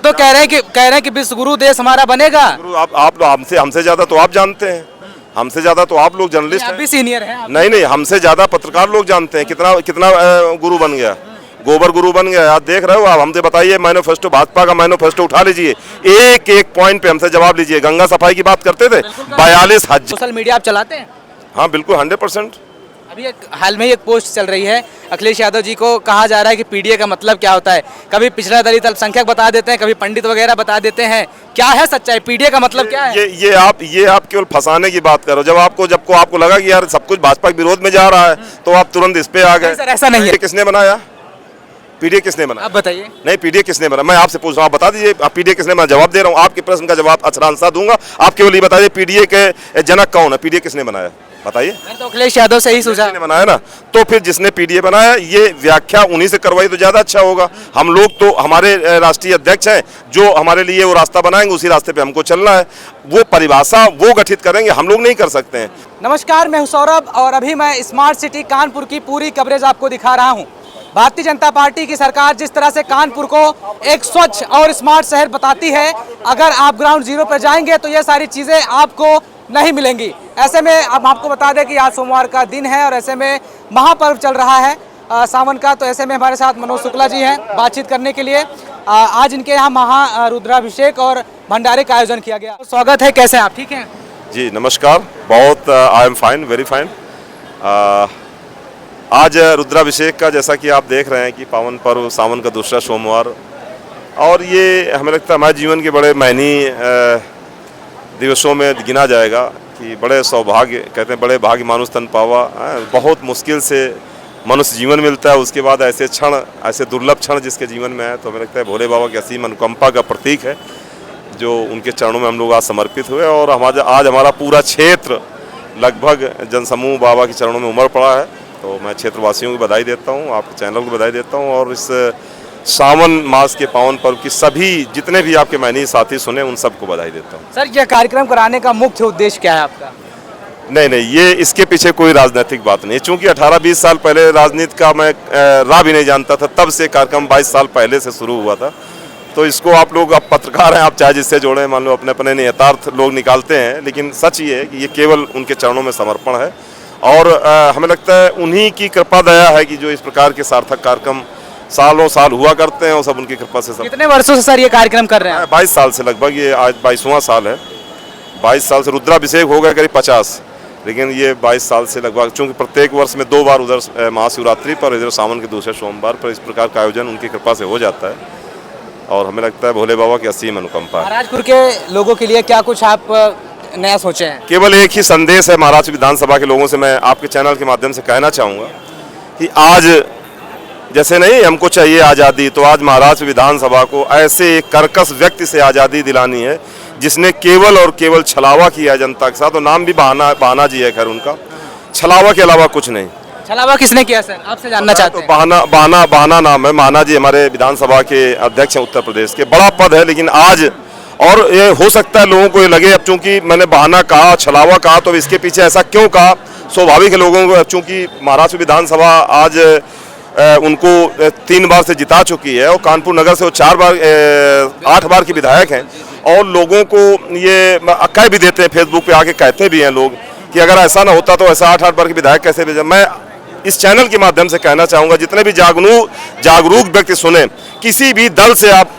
तो कह रहे हैं कि विश्व गुरु देश हमारा बनेगा। आप हमसे ज्यादा तो आप जानते हैं, हमसे ज्यादा तो आप लोग जर्नलिस्ट आप हैं। भी सीनियर हैं आप। नहीं, हमसे ज्यादा पत्रकार लोग जानते हैं कितना गुरु बन गया, गोबर गुरु बन गया। आप देख रहे हो, आप हमसे बताइए मैनिफेस्टो, भाजपा का मैनिफेस्टो उठा लीजिए, एक एक पॉइंट पे हमसे जवाब लीजिए। गंगा सफाई की बात करते थे, 42,000। सोशल मीडिया आप चलाते हैं? हाँ बिल्कुल, 100%। अभी हाल में ही एक पोस्ट चल रही है, अखिलेश यादव जी को कहा जा रहा है कि पीडीए का मतलब क्या होता है। कभी पिछड़ा दलित अल्पसंख्यक बता देते हैं, कभी पंडित वगैरह बता देते हैं। क्या है सच्चाई, पीडीए का मतलब क्या है? ये आप केवल फंसाने की बात करो। जब आपको लगा कि यार सब कुछ भाजपा के विरोध में जा रहा है, तो आप तुरंत इस पे आ गए। सर ऐसा नहीं है। किसने बनाया पीडीए, किसने बनाया? आप बताइए। नहीं, पीडीए किसने बनाया? मैं आपसे पूछ रहा हूँ, आप बता दीजिए, आप पीडीए किसने बनाया? जवाब दे रहा हूँ, आपके प्रश्न का जवाब अक्षरांशतः दूंगा। आप केवल ये बताइए पीडीए के जनक कौन है, पीडीए किसने बनाया, बताइए। मैंने तो अखिलेश यादव से ही सोचा ने बनाया ना, तो फिर जिसने पीडीए बनाया, ये व्याख्या उन्हीं से करवाई तो ज्यादा अच्छा होगा। हम लोग तो, हमारे राष्ट्रीय अध्यक्ष हैं जो हमारे लिए वो रास्ता बनाएंगे, उसी रास्ते पे हमको चलना है। वो परिभाषा वो गठित करेंगे, हम लोग नहीं कर सकते हैं। नमस्कार, मैं हूं सौरभ और अभी मैं स्मार्ट सिटी कानपुर की पूरी कवरेज आपको दिखा रहा हूं। भारतीय जनता पार्टी की सरकार जिस तरह से कानपुर को एक स्वच्छ और स्मार्ट शहर बताती है, अगर आप ग्राउंड जीरो पर जाएंगे तो ये सारी चीज़ें आपको नहीं मिलेंगी। ऐसे में अब आपको बता दें कि आज सोमवार का दिन है और ऐसे में महापर्व चल रहा है सावन का। तो ऐसे में हमारे साथ मनोज शुक्ला जी हैं बातचीत करने के लिए। आज इनके यहाँ महारुद्राभिषेक और भंडारे का आयोजन किया गया। स्वागत है, कैसे हैं आप? ठीक हैं जी, नमस्कार। बहुत I am fine, very fine. आज रुद्राभिषेक का, जैसा कि आप देख रहे हैं कि पावन पर्व, सावन का दूसरा सोमवार, और ये हमें लगता है हमारे जीवन के बड़े मायनी दिवसों में गिना जाएगा कि बड़े सौभाग्य, कहते हैं बड़े भाग्य मानुष तन पावा। बहुत मुश्किल से मनुष्य जीवन मिलता है, उसके बाद ऐसे क्षण, ऐसे दुर्लभ क्षण जिसके जीवन में है, तो हमें लगता है भोले बाबा की असीम अनुकंपा का प्रतीक है, जो उनके चरणों में हम लोग आज समर्पित हुए। और आज हमारा पूरा क्षेत्र लगभग जनसमूह बाबा के चरणों में उमड़ पड़ा है। तो मैं क्षेत्रवासियों को बधाई देता हूँ, आपके चैनल को बधाई देता हूँ, और इस सावन मास के पावन पर्व की सभी जितने भी आपके माननीय साथी सुने, उन सबको बधाई देता हूँ। सर, यह कार्यक्रम कराने का मुख्य उद्देश्य क्या है आपका? नहीं, ये इसके पीछे कोई राजनीतिक बात नहीं। चूंकि 18-20 साल पहले राजनीति का मैं राह भी नहीं जानता था, तब से कार्यक्रम 22 साल पहले से शुरू हुआ था। तो इसको आप लोग, आप पत्रकार हैं, आप चाहे जिससे जोड़ें, मान लो अपने अपने नियतार्थ लोग निकालते हैं, लेकिन सच ये है कि ये केवल उनके चरणों में समर्पण है। और हमें लगता है उन्हीं की कृपा दया है कि जो इस प्रकार के सार्थक कार्यक्रम सालों साल हुआ करते हैं, और सब उनकी कृपा से। कितने वर्षों से सर ये कार्यक्रम कर रहे हैं? 22 साल से, लगभग ये आज 22वां साल है। 22 साल से रुद्राभिषेक हो गया करीब 50, लेकिन ये 22 साल से लगभग, चूंकि प्रत्येक वर्ष में 2 बार उधर महाशिवरात्रि पर, इधर सावन के दूसरे सोमवार पर इस प्रकार का आयोजन उनकी कृपा से हो जाता है। और हमें लगता है भोले बाबा की असीम अनुकंपा है। महाराजपुर के लोगों के लिए क्या कुछ आप नया सोचे हैं? केवल एक ही संदेश है महाराष्ट्र विधानसभा के लोगों से, मैं आपके चैनल के माध्यम से कहना चाहूँगा कि आज जैसे नहीं हमको चाहिए आज़ादी, तो आज महाराष्ट्र विधानसभा को ऐसे एक कर्कश व्यक्ति से आज़ादी दिलानी है जिसने केवल और केवल छलावा किया है जनता के साथ। और नाम भी बहाना जी है, खैर उनका, छलावा के अलावा कुछ नहीं। छलावा किसने किया सर, आपसे जानना चाहते हैं? बहाना नाम है। महाना जी हमारे विधानसभा के अध्यक्ष हैं उत्तर प्रदेश के, बड़ा पद है, लेकिन आज, और ये हो सकता है लोगों को ये लगे, अब चूंकि मैंने बहाना कहा, छलावा कहा, तो इसके पीछे ऐसा क्यों कहा, स्वाभाविक है लोगों को, चूंकि महाराष्ट्र विधानसभा आज उनको 3 बार से जिता चुकी है, और कानपुर नगर से वो 8 बार के विधायक हैं। और लोगों को ये कह भी देते हैं, फेसबुक पे आके कहते भी हैं लोग कि अगर ऐसा ना होता तो ऐसा 8 बार के विधायक कैसे भेजा। मैं इस चैनल के माध्यम से कहना चाहूँगा, जितने भी जागरूक व्यक्ति सुने, किसी भी दल से आप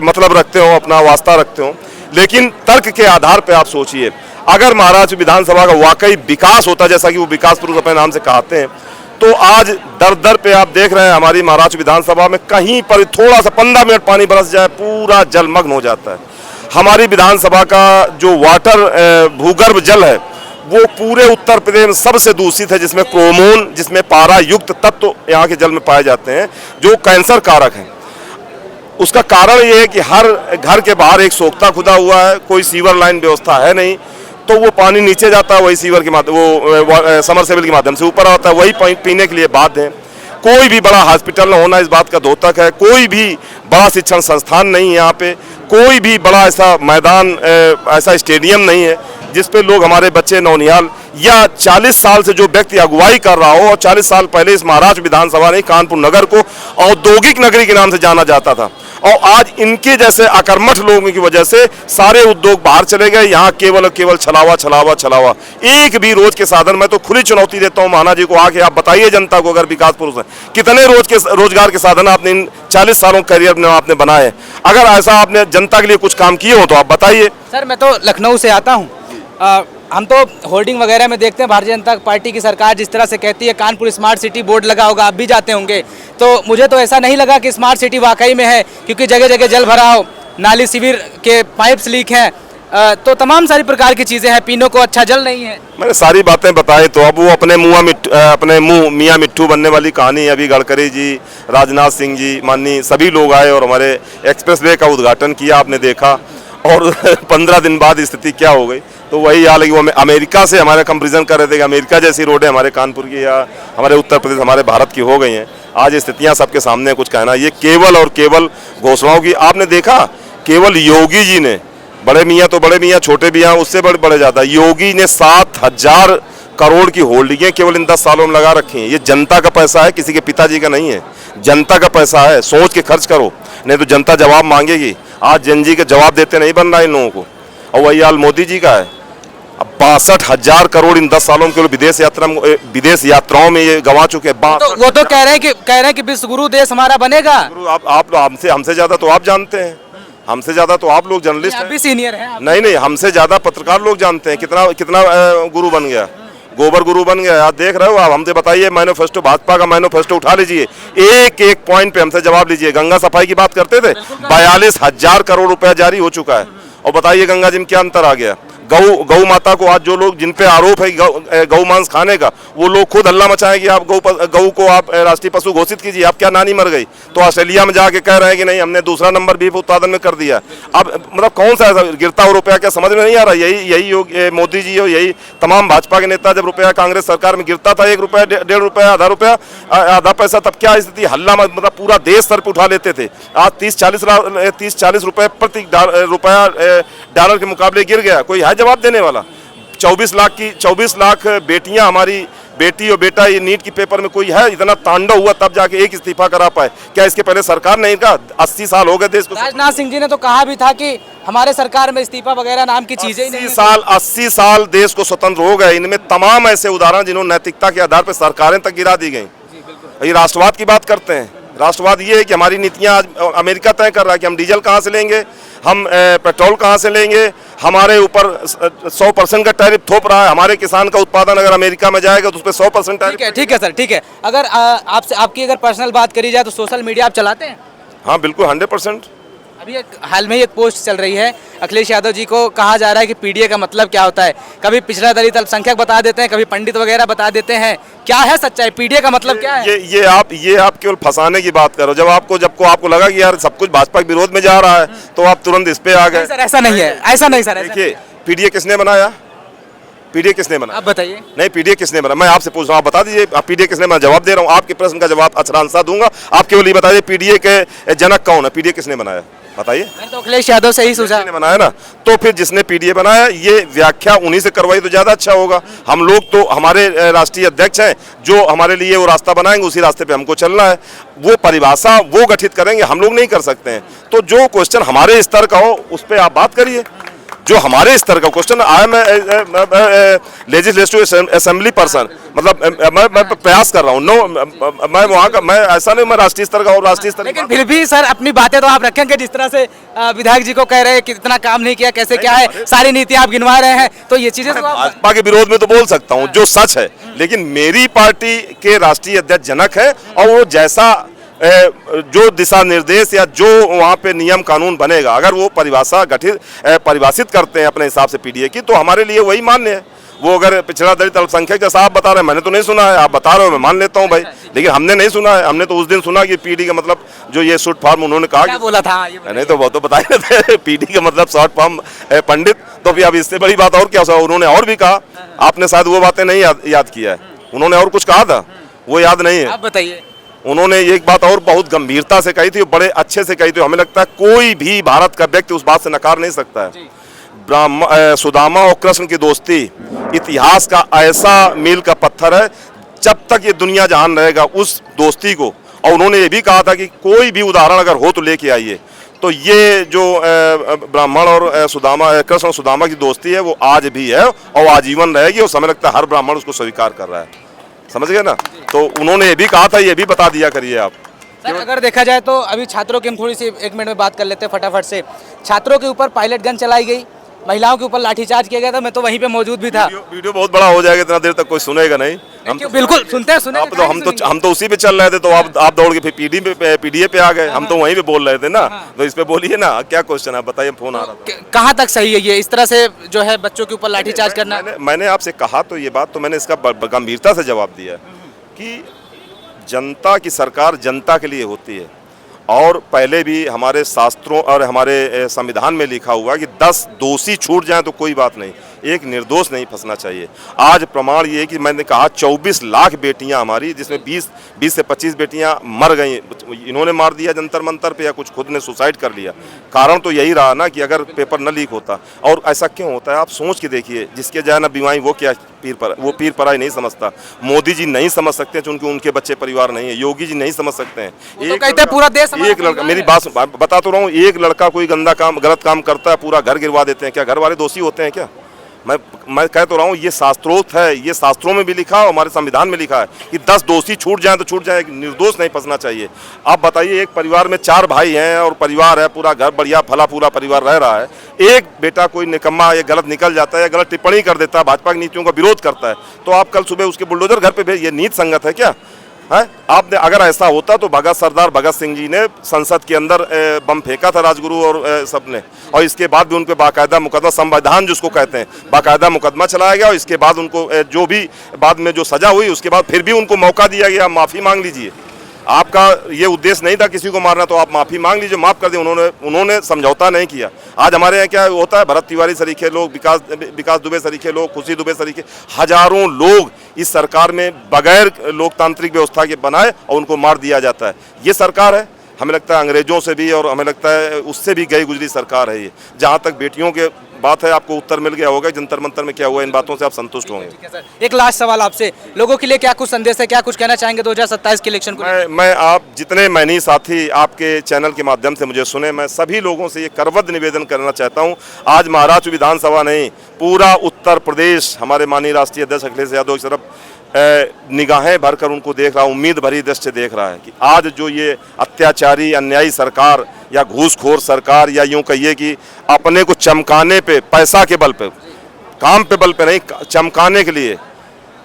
मतलब रखते हो, अपना वास्ता रखते हो, लेकिन तर्क के आधार पर आप सोचिए। अगर महाराष्ट्र विधानसभा का वाकई विकास होता, जैसा कि वो विकास पुरुष अपने नाम से कहते हैं, तो आज दर पे आप देख रहे हैं हमारी महाराष्ट्र विधानसभा में कहीं पर थोड़ा सा 15 मिनट पानी बरस जाए, पूरा जलमग्न हो जाता है। हमारी विधानसभा का जो वाटर भूगर्भ जल है, वो पूरे उत्तर प्रदेश में सबसे दूषित है, जिसमें क्रोमोन, जिसमें पारा युक्त तत्व यहाँ के जल में पाए जाते हैं, जो कैंसर कारक हैं। उसका कारण ये है कि हर घर के बाहर एक सोख्ता खुदा हुआ है, कोई सीवर लाइन व्यवस्था है नहीं, तो वो पानी नीचे जाता है, वही सीवर के माध्यम, वो समरसेबल के माध्यम से ऊपर आता है, वही पानी पीने के लिए बाध्य है। कोई भी बड़ा हॉस्पिटल न होना इस बात का द्योतक है, कोई भी बड़ा शिक्षण संस्थान नहीं है यहाँ पे, कोई भी बड़ा ऐसा मैदान, ऐसा स्टेडियम नहीं है जिस पे लोग, हमारे बच्चे नौनिहाल, या 40 साल से जो व्यक्ति अगुवाई कर रहा हो, और 40 साल पहले इस महाराष्ट्र विधानसभा ने कानपुर नगर को औद्योगिक नगरी के नाम से जाना जाता था, और आज इनके जैसे अकर्मठ लोगों की वजह से सारे उद्योग बाहर चले गए। यहाँ केवल केवल छलावा छलावा छलावा, एक भी रोज के साधन। मैं तो खुली चुनौती देता हूँ महाना जी को, आके आप बताइए जनता को, अगर विकास पुरुष है कितने रोजगार के साधन आपने इन 40 सालों करियर में आपने बनाए। अगर ऐसा आपने जनता के लिए कुछ काम किए हो तो आप बताइए। सर मैं तो लखनऊ से आता हूँ, हम तो होर्डिंग वगैरह में देखते हैं भारतीय जनता पार्टी की सरकार जिस तरह से कहती है कानपुर स्मार्ट सिटी बोर्ड लगा होगा, आप भी जाते होंगे, तो मुझे तो ऐसा नहीं लगा कि स्मार्ट सिटी वाकई में है, क्योंकि जगह जगह जल भराव, नाली सीवर के पाइप्स लीक हैं, तो तमाम सारी प्रकार की चीज़ें हैं, पीने को अच्छा जल नहीं है। मैंने सारी बातें बताई, तो अब वो अपने मुंह मियाँ मिट्ठू बनने वाली कहानी। अभी गडकरी जी, राजनाथ सिंह जी, माननीय सभी लोग आए और हमारे एक्सप्रेसवे का उद्घाटन किया, आपने देखा, और 15 दिन बाद स्थिति क्या हो गई। तो वही हाल है कि वो अमेरिका से हमारे कंपेरिजन कर रहे थे कि अमेरिका जैसी रोडें हमारे कानपुर की या हमारे उत्तर प्रदेश, हमारे भारत की हो गई हैं। आज स्थितियां सबके सामने, कुछ कहना, ये केवल और केवल घोषणाओं की। आपने देखा केवल योगी जी ने, बड़े मियाँ तो बड़े मियाँ, छोटे भी हैं उससे बड़े ज़्यादा, योगी ने 7,000 करोड़ की होल्डिंगें केवल इन 10 सालों में लगा रखी हैं। ये जनता का पैसा है, किसी के पिताजी का नहीं है, जनता का पैसा है। सोच के खर्च करो, नहीं तो जनता जवाब मांगेगी। आज जन जी के जवाब देते नहीं बन रहा इन लोगों को। और वही हाल मोदी जी का है। अब 62,000 करोड़ इन 10 सालों में विदेश यात्राओं में ये गंवा चुके हैं। तो वो तो कह रहे हैं कि विश्व गुरु देश हमारा बनेगा। आप हमसे ज्यादा तो आप जानते हैं, हमसे ज्यादा तो आप लोग जर्नलिस्ट आप भी सीनियर हैं। नहीं, हमसे ज्यादा पत्रकार लोग जानते हैं कितना गुरु बन गया, गोबर गुरु बन गया। आप देख रहे हो, आप हमसे बताइए, मैनिफेस्टो, भाजपा का मैनिफेस्टो उठा लीजिए, एक एक पॉइंट पे हमसे जवाब लीजिए। गंगा सफाई की बात करते थे, 42,000 करोड़ रुपया जारी हो चुका है। और बताइए गंगा जी में क्या अंतर आ गया। गौ माता को आज जो लोग, जिन पे आरोप है गौ मांस खाने का, वो लोग खुद हल्ला मचाएं कि आप गौ को आप राष्ट्रीय पशु घोषित कीजिए। आप क्या नानी मर गई, तो ऑस्ट्रेलिया में जाके कह रहे हैं कि नहीं हमने दूसरा नंबर बीफ उत्पादन में कर दिया। अब मतलब कौन सा ऐसा गिरता हुआ रुपया, क्या समझ में नहीं आ रहा। यही मोदी जी और यही तमाम भाजपा के नेता, जब रुपया कांग्रेस सरकार में गिरता था 1 रुपया, 1.5 रुपया, आधा पैसा, तब क्या स्थिति, हल्ला मतलब पूरा देश सर पे उठा लेते थे। आज 30-40 रुपए प्रति डॉलर के मुकाबले गिर गया। कोई है जवाब देने वाला। 24 लाख बेटियां, हमारी बेटी और बेटा, ये नीट की पेपर में कोई है। इतना तांडव हुआ तब जाके एक इस्तीफा करा पाए। क्या इसके पहले सरकार नहीं का? 80 साल हो गए देश को। राजनाथ सिंह जी ने तो कहा भी था कि हमारे सरकार में इस्तीफा वगैरह नाम की चीजें ही नहीं। 80 साल देश को स्वतंत्र हो गए। इनमें तमाम ऐसे उदाहरण जिन्होंने नैतिकता के आधार पर सरकारें तक गिरा दी गई। ये राष्ट्रवाद की बात करते हैं। राष्ट्रवाद ये है कि हमारी नीतियां आज अमेरिका तय कर रहा है कि हम डीजल कहाँ से लेंगे, हम पेट्रोल कहाँ से लेंगे, हमारे ऊपर 100% का टैरिफ थोप रहा है। हमारे किसान का उत्पादन अगर अमेरिका में जाएगा तो उस पर 100% टैरिफ। ठीक है सर, ठीक है। अगर आपकी अगर पर्सनल बात करी जाए तो सोशल मीडिया आप चलाते हैं? हाँ बिल्कुल, 100%। अभी हाल में ही एक पोस्ट चल रही है, अखिलेश यादव जी को कहा जा रहा है कि पीडीए का मतलब क्या होता है। कभी पिछड़ा दलित अल्पसंख्यक बता देते हैं, कभी पंडित वगैरह बता देते हैं। क्या है सच्चाई, पीडीए का मतलब क्या है? ये आप केवल फंसाने की बात करो। जब आपको लगा कि यार सब कुछ भाजपा के विरोध में जा रहा है तो आप तुरंत इस पे आ गए। सर ऐसा नहीं है, ऐसा नहीं सर। देखिए पीडीए किसने बनाया, पीडीए किसने बनाया, आप बताइए। नहीं पीडीए किसने बनाया, मैं आपसे पूछ रहा हूँ, आप बता दीजिए। आप पीडीए किसने बनाया, जवाब दे रहा हूँ। आपके प्रश्न का जवाब अक्षरांशतः दूंगा। आप केवल ये बताइए पीडीए के जनक कौन है, पीडीए किसने बनाया, बताइए। मैंने तो अखिलेश यादव से ही सोचा बनाया ना, तो फिर जिसने पीडीए बनाया ये व्याख्या उन्हीं से करवाई तो ज्यादा अच्छा होगा। हम लोग तो, हमारे राष्ट्रीय अध्यक्ष हैं जो हमारे लिए वो रास्ता बनाएंगे, उसी रास्ते पे हमको चलना है। वो परिभाषा वो गठित करेंगे, हम लोग नहीं कर सकते हैं। तो जो क्वेश्चन हमारे स्तर का हो उस पर आप बात करिए। जो हमारे स्तर का question, I am legislative assembly person, मतलब मैं प्रयास कर रहा हूँ। मैं वहाँ का, मैं ऐसा नहीं मैं राष्ट्रीय स्तर का और राष्ट्रीय स्तर। लेकिन फिर भी सर अपनी बातें तो आप रखेंगे, जिस तरह से विधायक जी को कह रहे हैं कि इतना काम नहीं किया, कैसे क्या है, सारी नीतियां आप गिनवा रहे हैं, तो ये चीजें तो भाजपा के विरोध में तो बोल सकता हूँ जो सच है। लेकिन मेरी पार्टी के राष्ट्रीय अध्यक्ष जनक है, और वो जैसा जो दिशा निर्देश या जो वहाँ पे नियम कानून बनेगा, अगर वो परिभाषित करते हैं अपने हिसाब से पीडीए की, तो हमारे लिए वही मान्य है। वो अगर पिछड़ा दलित अल्पसंख्यक जैसा आप बता रहे हैं, मैंने तो नहीं सुना है, आप बता रहे हो मैं मान लेता हूँ भाई, लेकिन हमने नहीं सुना है। हमने तो उस दिन सुना कि पीडी का मतलब जो ये शॉर्ट फॉर्म उन्होंने कहा, क्या बोला था, नहीं तो वो तो बता ही थे पीडी का मतलब शॉर्ट फॉर्म पंडित। तो फिर अब इससे बड़ी बात और क्या, उन्होंने और भी कहा, आपने शायद वो बातें नहीं याद किया है। उन्होंने और कुछ कहा था, वो याद नहीं है। आप बताइए। उन्होंने एक बात और बहुत गंभीरता से कही थी, बड़े अच्छे से कही थी। हमें लगता है कोई भी भारत का व्यक्ति उस बात से नकार नहीं सकता है। सुदामा और कृष्ण की दोस्ती इतिहास का ऐसा मील का पत्थर है, जब तक ये दुनिया जहान रहेगा उस दोस्ती को। और उन्होंने ये भी कहा था कि कोई भी उदाहरण अगर हो तो लेके आइए। तो ये जो ब्राह्मण और सुदामा, कृष्ण और सुदामा की दोस्ती है वो आज भी है और आजीवन रहेगी, और समय लगता है हर ब्राह्मण उसको स्वीकार कर रहा है। समझ गए ना? तो उन्होंने ये भी कहा था, ये भी बता दिया करिए आप। सर अगर देखा जाए तो अभी छात्रों की हम थोड़ी सी 1 मिनट में बात कर लेते हैं फटाफट से। छात्रों के ऊपर पायलट गन चलाई गई, महिलाओं के ऊपर लाठीचार्ज किया गया था, मैं तो वहीं पे मौजूद भी था। वीडियो बहुत बड़ा हो जाएगा, इतना देर तक कोई सुनेगा नहीं। हम तो बिल्कुल सुनते हैं, आप तो हम तो उसी पे चल रहे थे, तो आप दौड़ के फिर पीडीए पे आ गए। हम तो वहीं पे बोल रहे थे ना, तो इस पे बोलिए ना, क्या क्वेश्चन है बताइए। फोन आ रहा था। कहाँ तक सही है ये इस तरह से जो है बच्चों के ऊपर लाठीचार्ज करना? मैंने आपसे कहा तो ये बात, तो मैंने इसका गंभीरता से जवाब दिया कि जनता की सरकार जनता के लिए होती है, और पहले भी हमारे शास्त्रों और हमारे संविधान में लिखा हुआ है कि 10 दोषी छूट जाएं तो कोई बात नहीं, एक निर्दोष नहीं फंसना चाहिए। आज प्रमाण ये है कि मैंने कहा 24 लाख बेटियां हमारी, जिसमें 20 से 25 बेटियां मर गई, इन्होंने मार दिया जंतर मंतर पे, या कुछ खुद ने सुसाइड कर लिया। कारण तो यही रहा ना कि अगर पेपर न लीक होता। और ऐसा क्यों होता है आप सोच के देखिए, जिसके जाए ना बीमारी वो क्या पीर पराई नहीं समझता। मोदी जी नहीं समझ सकते क्योंकि उनके बच्चे परिवार नहीं है, योगी जी नहीं समझ सकते हैं। पूरा देश, एक लड़का, मेरी बात बता तो रहा हूँ, एक लड़का कोई गलत काम करता है, पूरा घर गिरवा देते हैं। क्या घर वाले दोषी होते हैं क्या? मैं कह तो रहा हूँ, ये शास्त्रोक्त है, ये शास्त्रों में भी लिखा है, हमारे संविधान में लिखा है कि 10 दोषी छूट जाएं तो छूट जाए, निर्दोष नहीं फंसना चाहिए। आप बताइए, एक परिवार में 4 भाई हैं और परिवार है, पूरा घर बढ़िया फला पूरा परिवार रह रहा है, एक बेटा कोई निकम्मा या गलत निकल जाता है या गलत टिप्पणी कर देता है, भाजपा की नीतियों का विरोध करता है, तो आप कल सुबह उसके बुलडोजर घर पे भेज, ये नीति संगत है क्या? है? आपने अगर ऐसा होता तो सरदार भगत सिंह जी ने संसद के अंदर बम फेंका था, राजगुरु और सब ने, और इसके बाद भी उन पे बाकायदा मुकदमा, संविधान जिसको कहते हैं, बाकायदा मुकदमा चलाया गया, और इसके बाद उनको जो भी बाद में जो सजा हुई उसके बाद फिर भी उनको मौका दिया गया, माफ़ी मांग लीजिए। आपका ये उद्देश्य नहीं था किसी को मारना, तो आप माफ़ी मांग लीजिए, माफ़ कर दें। उन्होंने समझौता नहीं किया। आज हमारे यहाँ क्या होता है, भरत तिवारी सरीखे लोग, विकास दुबे सरीखे लोग, खुशी दुबे सरीखे, हजारों लोग इस सरकार में बगैर लोकतांत्रिक व्यवस्था के बनाए और उनको मार दिया जाता है। ये सरकार है, हमें लगता है अंग्रेजों से भी और हमें लगता है उससे भी गई गुजरी सरकार है ये। जहाँ तक बेटियों के बात है, आपको उत्तर मिल गया होगा जंतर मंतर में क्या हुआ, इन बातों से आप संतुष्ट होंगे। एक लास्ट सवाल आपसे, लोगों के लिए क्या कुछ संदेश है, क्या कुछ कहना चाहेंगे 2027 के इलेक्शन को? मैं आप जितने मैनी साथी आपके चैनल के माध्यम से मुझे सुने, मैं सभी लोगों से ये करवद निवेदन करना चाहता हूँ। आज महाराष्ट्र विधानसभा नहीं, पूरा उत्तर प्रदेश हमारे माननीय राष्ट्रीय अध्यक्ष अखिलेश यादव की तरफ निगाहें भरकर उनको देख रहा, उम्मीद भरी दृष्टि से देख रहा है कि आज जो ये अत्याचारी अन्यायी सरकार या घूसखोर सरकार, या यूं कहिए कि अपने को चमकाने पे, पैसा के बल पे, काम पे बल पे नहीं, चमकाने के लिए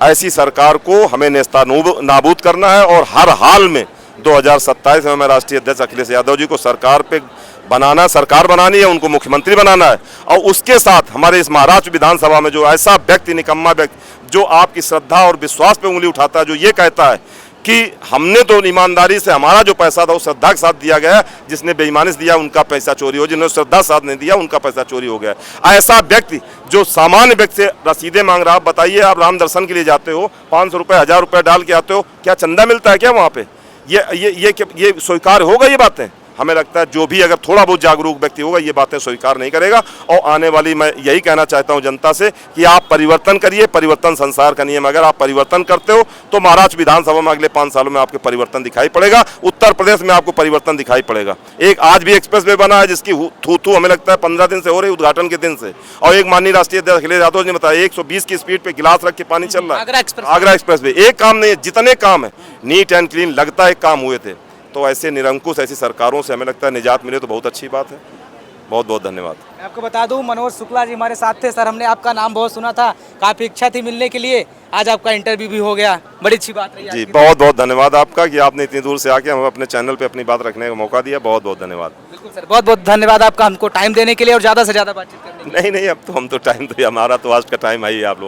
ऐसी सरकार को हमें नेस्तनाबूद करना है। और हर हाल में 2027 में मैं राष्ट्रीय अध्यक्ष अखिलेश यादव जी को सरकार बनानी है, उनको मुख्यमंत्री बनाना है। और उसके साथ हमारे इस महाराष्ट्र विधानसभा में जो ऐसा व्यक्ति, निकम्मा व्यक्ति, जो आपकी श्रद्धा और विश्वास पे उंगली उठाता है, जो ये कहता है कि हमने तो ईमानदारी से हमारा जो पैसा था वो श्रद्धा के साथ दिया गया, जिसने बेईमानी से दिया उनका पैसा चोरी हो, जिन्होंने श्रद्धा साथ नहीं दिया उनका पैसा चोरी हो गया। ऐसा व्यक्ति जो सामान्य व्यक्ति से रसीदें मांग रहा, आप बताइए, आप राम दर्शन के लिए जाते हो, 500 रुपये 1000 रुपये डाल के आते हो, क्या चंदा मिलता है क्या वहाँ पे? ये स्वीकार होगा ये बातें? हमें लगता है जो भी अगर थोड़ा बहुत जागरूक व्यक्ति होगा ये बातें स्वीकार नहीं करेगा। और आने वाली, मैं यही कहना चाहता हूं जनता से कि आप परिवर्तन करिए, परिवर्तन संसार का नियम। अगर आप परिवर्तन करते हो तो महाराष्ट्र विधानसभा में अगले 5 सालों में आपके परिवर्तन दिखाई पड़ेगा, उत्तर प्रदेश में आपको परिवर्तन दिखाई पड़ेगा। एक आज भी एक्सप्रेस वे बना है जिसकी थू हमें लगता है 15 दिन से हो रही, उद्घाटन के दिन से, और एक माननीय राष्ट्रीय अध्यक्ष अखिलेश यादव ने बताया 120 की स्पीड पे गिलास रख के पानी चल रहा है। आगरा एक्सप्रेस वे एक काम नहीं है, जितने काम है नीट एंड क्लीन लगता है काम हुए थे। तो ऐसे निरंकुश ऐसी सरकारों से हमें लगता है निजात मिले तो बहुत अच्छी बात है। बहुत बहुत धन्यवाद। मैं आपको बता दूं, मनोज शुक्ला जी हमारे साथ थे। सर, हमने आपका नाम बहुत सुना था, काफ़ी इच्छा थी मिलने के लिए, आज आपका इंटरव्यू भी हो गया, बड़ी अच्छी बात रही जी। बहुत बहुत धन्यवाद आपका कि आपने इतनी दूर से आके हमें अपने चैनल पे अपनी बात रखने का मौका दिया। बहुत बहुत धन्यवाद। बिल्कुल सर, बहुत बहुत धन्यवाद आपका हमको टाइम देने के लिए और ज़्यादा से ज़्यादा बातचीत करने के लिए। नहीं, अब तो हम तो टाइम तो हमारा तो आज का टाइम है ही आप लोग।